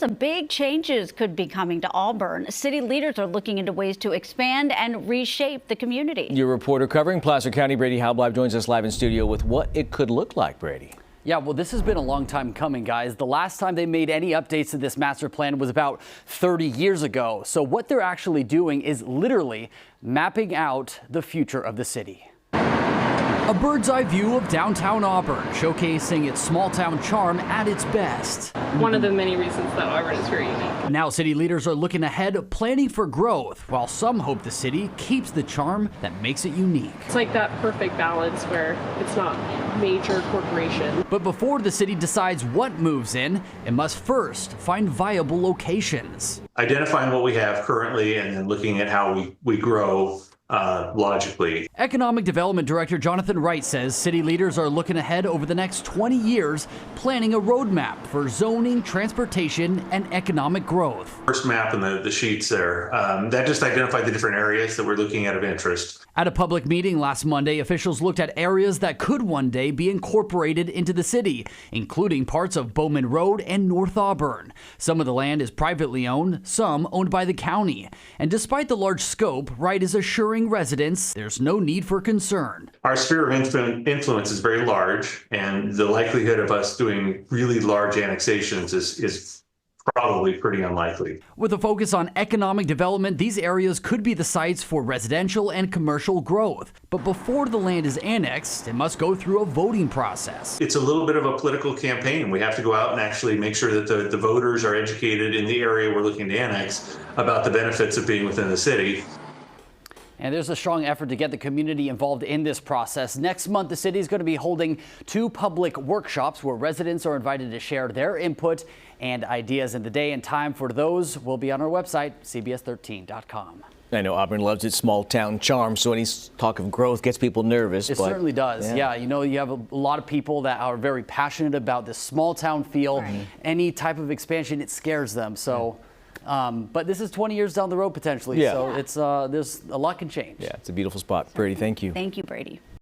Some big changes could be coming to Auburn. City leaders are looking into ways to expand and reshape the community. Your reporter covering Placer County, Brady Halbleib, joins us live in studio with what it could look like, Brady. Yeah, well, this has been a long time coming, guys. The last time they made any updates to this master plan was about 30 years ago. So what they're actually doing is literally mapping out the future of the city. A bird's eye view of downtown Auburn, showcasing its small town charm at its best. One of the many reasons that Auburn is very unique. Now city leaders are looking ahead, planning for growth, while some hope the city keeps the charm that makes it unique. It's like that perfect balance where it's not major corporation. But before the city decides what moves in, it must first find viable locations. Identifying what we have currently and then looking at how we grow logically. Economic Development Director Jonathan Wright says city leaders are looking ahead over the next 20 years, planning a roadmap for zoning, transportation, and economic growth. First map in the sheets there, that just identified the different areas that we're looking at of interest. At a public meeting last Monday, officials looked at areas that could one day be incorporated into the city, including parts of Bowman Road and North Auburn. Some of the land is privately owned, some owned by the county. And despite the large scope, Wright is assuring residents there's no need for concern. Our sphere of influence is very large, and the likelihood of us doing really large annexations is probably pretty unlikely. With a focus on economic development, these areas could be the sites for residential and commercial growth. But before the land is annexed, it must go through a voting process. It's a little bit of a political campaign. We have to go out and actually make sure that the voters are educated in the area we're looking to annex about the benefits of being within the city. And there's a strong effort to get the community involved in this process. Next month, the city is going to be holding 2 public workshops where residents are invited to share their input and ideas. And the day and time for those will be on our website, cbs13.com. I know Auburn loves its small town charm, so any talk of growth gets people nervous. It certainly does. Yeah, you know, you have a lot of people that are very passionate about this small town feel. Right. Any type of expansion, it scares them. So. But this is 20 years down the road potentially, so it's there's a lot can change. Yeah, it's a beautiful spot. Brady, thank you. Thank you, Brady.